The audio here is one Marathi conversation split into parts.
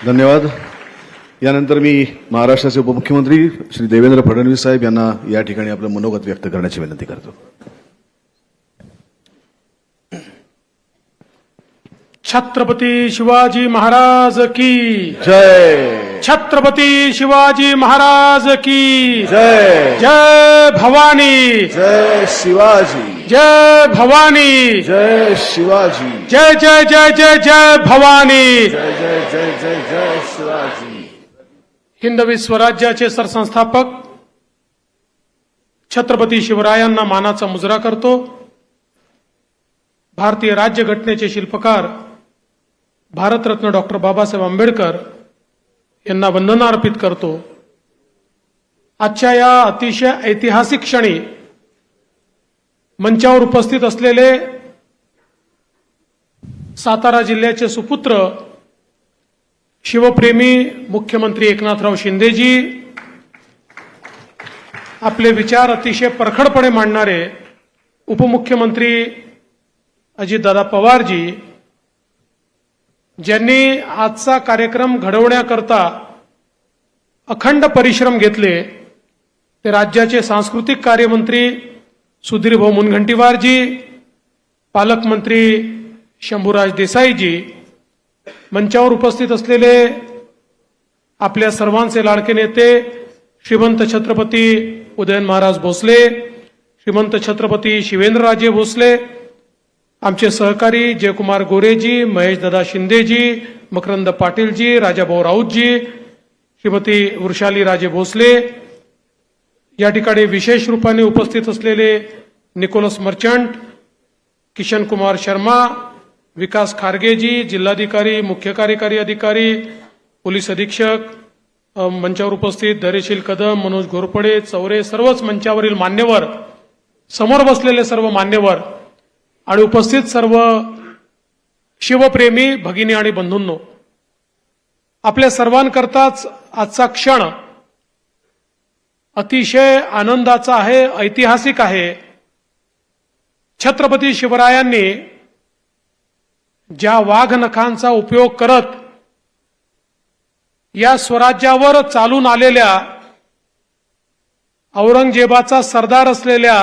धन्यवाद। यानंतर मी महाराष्ट्राचे उपमुख्यमंत्री श्री देवेंद्र फडणवीस साहेब यांना या ठिकाणी आपलं मनोगत व्यक्त करण्याची विनंती करतो। छत्रपती शिवाजी महाराज की जय। छत्रपती शिवाजी महाराज की जय। जय भवानी, जय शिवाजी। जय भवानी, जय शिवाजी। जय जय जय जय जय भवानी। जय जय जय जय जय शिवाजी। हिंदवी स्वराज्याचे सरसंस्थापक छत्रपती शिवरायांना मानाचा मुजरा करतो। भारतीय राज्यघटनेचे शिल्पकार भारतरत्न डॉक्टर बाबासाहेब आंबेडकर यांना वंदना अर्पित करतो। आजच्या या अतिशय ऐतिहासिक क्षणी मंचावर उपस्थित असलेले सातारा जिल्ह्याचे सुपुत्र शिवप्रेमी मुख्यमंत्री एकनाथराव शिंदेजी, आपले विचार अतिशय परखडपणे मांडणारे उपमुख्यमंत्री अजितदादा पवारजी, ज्यांनी आजचा कार्यक्रम घडवण्याकरता अखंड परिश्रम घेतले, ते राज्याचे सांस्कृतिक कार्यमंत्री सुधीरभाऊ मुनगंटीवारजी, पालकमंत्री शंभूराज देसाईजी, मंचावर उपस्थित असलेले आपल्या सर्वांचे लाडके नेते श्रीमंत छत्रपती उदयन महाराज भोसले, श्रीमंत छत्रपती शिवेंद्रराजे भोसले, आमचे सहकारी जयकुमार गोरेजी, महेशदादा शिंदेजी, मकरंद पाटीलजी, राजाभाऊ राऊतजी, श्रीमती वृषाली राजे भोसले, या ठिकाणी विशेष रूपाने उपस्थित असलेले निकोलस मर्चंट, किशन कुमार शर्मा, विकास खारगेजी, जिल्हाधिकारी, मुख्य कार्यकारी अधिकारी, पोलीस अधीक्षक, मंचावर उपस्थित धैर्यशील कदम, मनोज घोरपडे, चौरे, सर्वच मंचावरील मान्यवर, समोर बसलेले सर्व मान्यवर आणि उपस्थित सर्व शिवप्रेमी भगिनी आणि बंधूंनो, आपल्या सर्वांकरताच आजचा क्षण अतिशय आनंदाचा आहे, ऐतिहासिक आहे। छत्रपती शिवरायांनी ज्या वाघनखांचा उपयोग करत या स्वराज्यावर चालून आलेल्या औरंगजेबाचा सरदार असलेल्या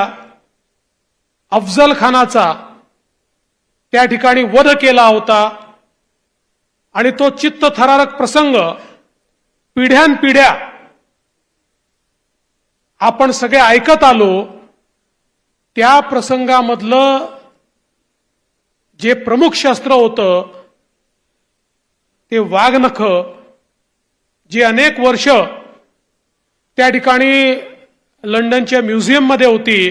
अफजल खानाचा त्या ठिकाणी वध केला होता आणि तो चित्तथरारक प्रसंग पिढ्यानपिढ्या आपण सगळे ऐकत आलो। त्या प्रसंगामधलं जे प्रमुख शस्त्र होतं ते वाघनख, जी अनेक वर्ष त्या ठिकाणी लंडनच्या म्युझियममध्ये होती,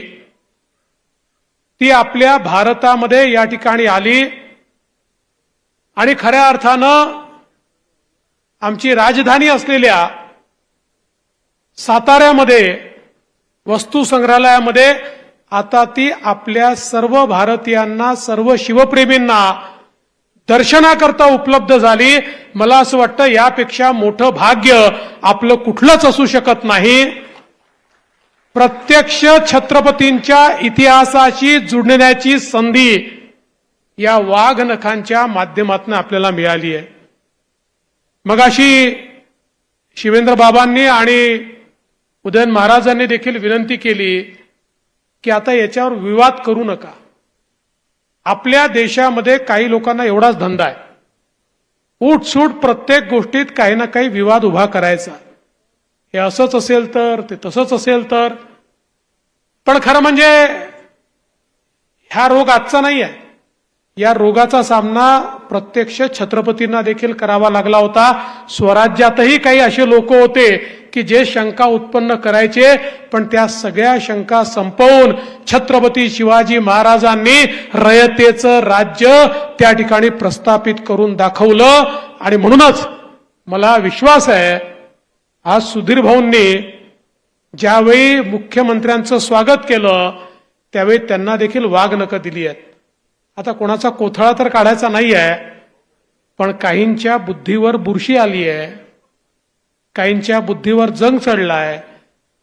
ती आपल्या भारतामध्ये या ठिकाणी आली आणि खऱ्या अर्थानं आमची राजधानी असलेल्या साताऱ्यामध्ये वस्तू संग्रहालयामध्ये आता ती आपल्या सर्व भारतीयांना, सर्व शिवप्रेमींना दर्शनाकरता उपलब्ध झाली। मला असं वाटतं यापेक्षा मोठं भाग्य आपलं कुठलंच असू शकत नाही। प्रत्यक्ष छत्रपतींच्या इतिहासाशी जुळण्याची संधी या वाघनखांच्या माध्यमातून आपल्याला मिळाली आहे। मगाशी शिवेंद्र बाबांनी आणि उदयन महाराजांनी देखील विनंती केली की आता याच्यावर विवाद करू नका। आपल्या देशामध्ये काही लोकांना एवढाच धंदा आहे, उठसूट प्रत्येक गोष्टीत काही ना काही विवाद उभा करायचा, हे असंच असेल तर, ते तसंच असेल तर। पण खरं म्हणजे हा रोग आजचा नाही आहे, या रोगाचा सामना प्रत्यक्ष छत्रपतींना देखील करावा लागला होता। स्वराज्यातही काही असे लोक होते की जे शंका उत्पन्न करायचे, पण त्या सगळ्या शंका संपवून छत्रपती शिवाजी महाराजांनी रयतेचं राज्य त्या ठिकाणी प्रस्थापित करून दाखवलं। आणि म्हणूनच मला विश्वास आहे, आज सुधीर भाऊंनी ज्यावेळी मुख्यमंत्र्यांचं स्वागत केलं त्यावेळी त्यांना देखील वाघनखं दिली आहेत। आता कोणाचा कोथळा तर काढायचा नाही आहे, पण काहींच्या बुद्धीवर बुरशी आली आहे, काहींच्या बुद्धीवर जंग चढलाय।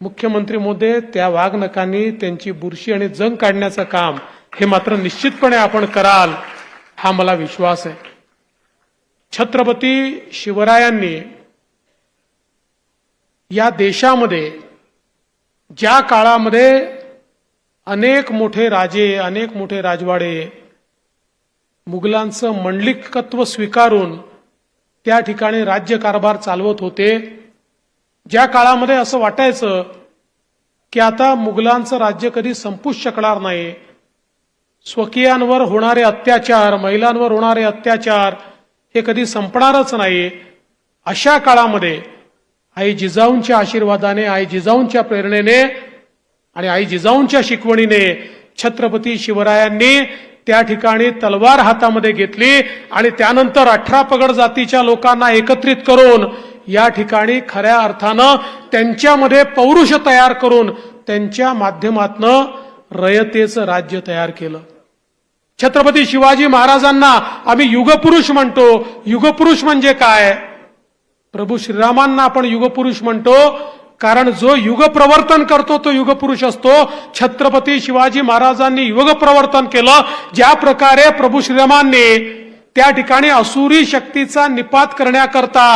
मुख्यमंत्री महोदय, त्या वाघनखांनी त्यांची बुरशी आणि जंग काढण्याचं काम हे मात्र निश्चितपणे आपण कराल, हा मला विश्वास आहे। छत्रपती शिवरायांनी या देशामध्ये ज्या काळामध्ये अनेक मोठे राजे, अनेक मोठे राजवाडे मुघलांचं मंडलिकत्व स्वीकारून त्या ठिकाणी राज्यकारभार चालवत होते, ज्या काळामध्ये असं वाटायचं की आता मुघलांचं राज्य कधी संपूच शकणार नाही, स्वकीयांवर होणारे अत्याचार, महिलांवर होणारे अत्याचार हे कधी संपणारच नाही, अशा काळामध्ये आई जिजाऊंच्या आशीर्वादाने, आई जिजाऊंच्या प्रेरणेने आणि आई जिजाऊंच्या शिकवणीने छत्रपती शिवरायांनी त्या ठिकाणी तलवार हातामध्ये घेतली आणि त्यानंतर 18 पगड जातीच्या लोकांना एकत्रित करून या ठिकाणी खऱ्या अर्थानं त्यांच्यामध्ये पौरुष तयार करून त्यांच्या माध्यमातनं रयतेचं राज्य तयार केलं. छत्रपती शिवाजी महाराजांना आम्ही युगपुरुष म्हणतो. युगपुरुष म्हणजे काय? प्रभू श्रीरामांना आपण युगपुरुष म्हणतो कारण जो युग प्रवर्तन करतो तो युगपुरुष असतो. छत्रपती शिवाजी महाराजांनी युग प्रवर्तन केलं. ज्या प्रकारे प्रभू श्रीरामांनी त्या ठिकाणी असुरी शक्तीचा निपात करण्याकरता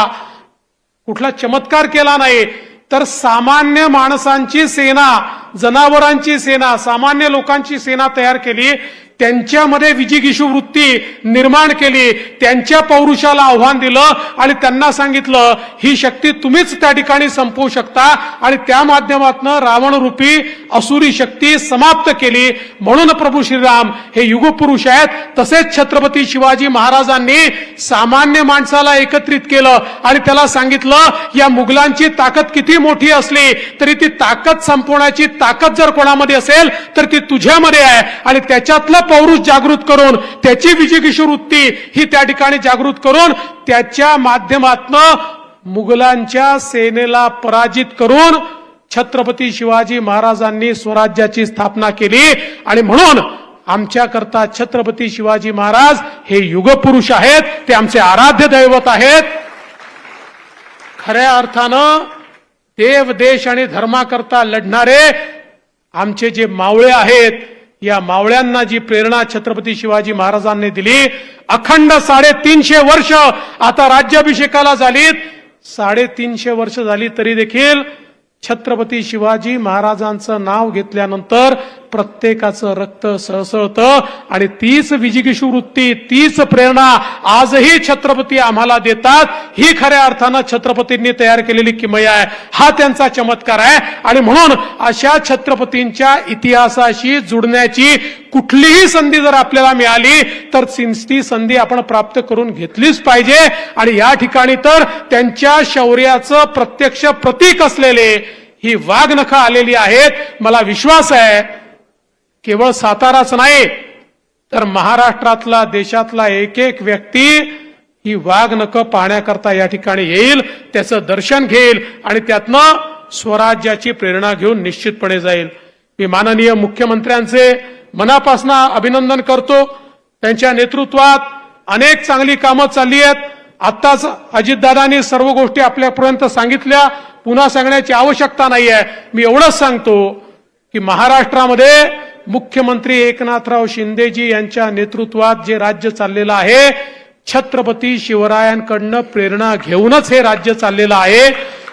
कुठला चमत्कार केला नाही, तर सामान्य माणसांची सेना, जनावरांची सेना, सामान्य लोकांची सेना तयार केली, त्यांच्यामध्ये विजिगीषू वृत्ती निर्माण केली, त्यांच्या पौरुषाला आव्हान दिलं आणि त्यांना सांगितलं ही शक्ती तुम्हीच त्या ठिकाणी संपवू शकता आणि त्या माध्यमातून रावणरूपी असुरी शक्ती समाप्त केली. म्हणून प्रभू श्रीराम हे युगपुरुष आहेत. तसेच छत्रपती शिवाजी महाराजांनी सामान्य माणसाला एकत्रित केलं आणि त्याला सांगितलं या मुघलांची ताकद किती मोठी असली तरी ती ताकद संपवण्याची ताकद जर कोणामध्ये असेल तर ती तुझ्यामध्ये आहे आणि त्याच्यातलं पौरुष जागृत करून, त्याची विजिगीषू वृत्ती ही त्या ठिकाणी जागृत करून त्याच्या माध्यमातून मुघलांच्या सेनेला पराजित करून छत्रपती शिवाजी महाराजांनी स्वराज्याची स्थापना केली. आणि म्हणून आमच्याकरता छत्रपती शिवाजी महाराज हे युगपुरुष आहेत, ते आमचे आराध्य दैवत आहेत. खऱ्या अर्थानं देव, देश आणि धर्माकरता लढणारे आमचे जे मावळे आहेत, या मावळ्यांना जी प्रेरणा छत्रपती शिवाजी महाराजांनी दिली, अखंड 350 वर्ष आता राज्याभिषेकाला झालीत, 350 वर्ष झाली तरी देखील छत्रपती शिवाजी महाराजांचं नाव घेतल्यानंतर प्रत्येकाचं रक्त सळसळतं आणि तीच विजिगीषू वृत्ती, तीच प्रेरणा आजही छत्रपती आम्हाला देतात. ही खऱ्या अर्थानं छत्रपतींनी तयार केलेली किमया आहे, हा त्यांचा चमत्कार आहे. आणि म्हणून अशा छत्रपतींच्या इतिहासाशी जुडण्याची कुठलीही संधी जर आपल्याला मिळाली तर ती संधी आपण प्राप्त करून घेतलीच पाहिजे. आणि या ठिकाणी तर त्यांच्या शौर्याचं प्रत्यक्ष प्रतीक असलेले ही वाघनखं आलेली आहेत. मला विश्वास आहे केवळ साताराच नाही तर महाराष्ट्रातला, देशातला एक एक व्यक्ती ही वाघनखं पाहण्याकरता या ठिकाणी येईल, त्याचं दर्शन घेईल आणि त्यातनं स्वराज्याची प्रेरणा घेऊन निश्चितपणे जाईल. मी माननीय मुख्यमंत्र्यांचे मनापासून अभिनंदन करतो. त्यांच्या नेतृत्वात अनेक चांगली कामं चालली आहेत. आत्ताच अजितदादांनी सर्व गोष्टी आपल्यापर्यंत सांगितल्या, पुन्हा सांगण्याची आवश्यकता नाही आहे. मी एवढंच सांगतो की महाराष्ट्रामध्ये मुख्यमंत्री एकनाथराव शिंदेजी यांच्या नेतृत्वात जे राज्य चाललेलं आहे, छत्रपती शिवरायांकडनं प्रेरणा घेऊनच हे राज्य चाललेलं आहे.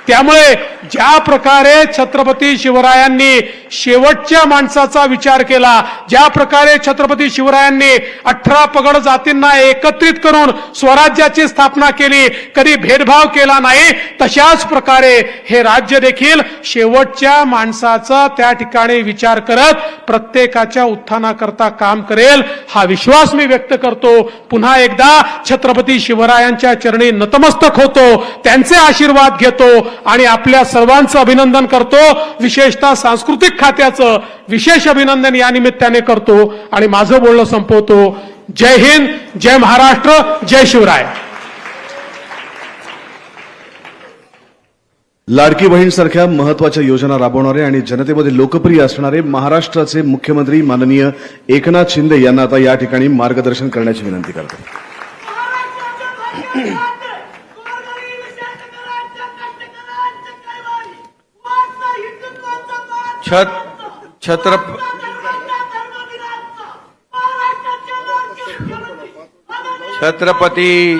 त्यामुळे ज्या प्रकारे छत्रपती शिवरायांनी शेवटच्या माणसाचा विचार केला, ज्या प्रकारे छत्रपती शिवरायांनी 18 पगड जातींना एकत्रित करून स्वराज्याची स्थापना केली, कधी भेदभाव केला नाही, तशाच प्रकारे हे राज्य देखील शेवटच्या माणसाचा त्या ठिकाणी विचार करत प्रत्येकाच्या उत्थानाकरता काम करेल, हा विश्वास मी व्यक्त करतो. पुन्हा एकदा छत्रपती शिवरायांच्या चरणी नतमस्तक होतो, त्यांचे आशीर्वाद घेतो आणि आपल्या सर्वांचं अभिनंदन करतो. विशेषतः सांस्कृतिक खात्याचं विशेष अभिनंदन या निमित्ताने करतो आणि माझं बोलणं संपवतो. जय हिंद, जय महाराष्ट्र, जय शिवराय. लाडकी बहीण सारख्या महत्वाच्या योजना राबवणारे आणि जनतेमध्ये लोकप्रिय असणारे महाराष्ट्राचे मुख्यमंत्री माननीय एकनाथ शिंदे यांना आता या ठिकाणी मार्गदर्शन करण्याची विनंती करतो. छत्रपती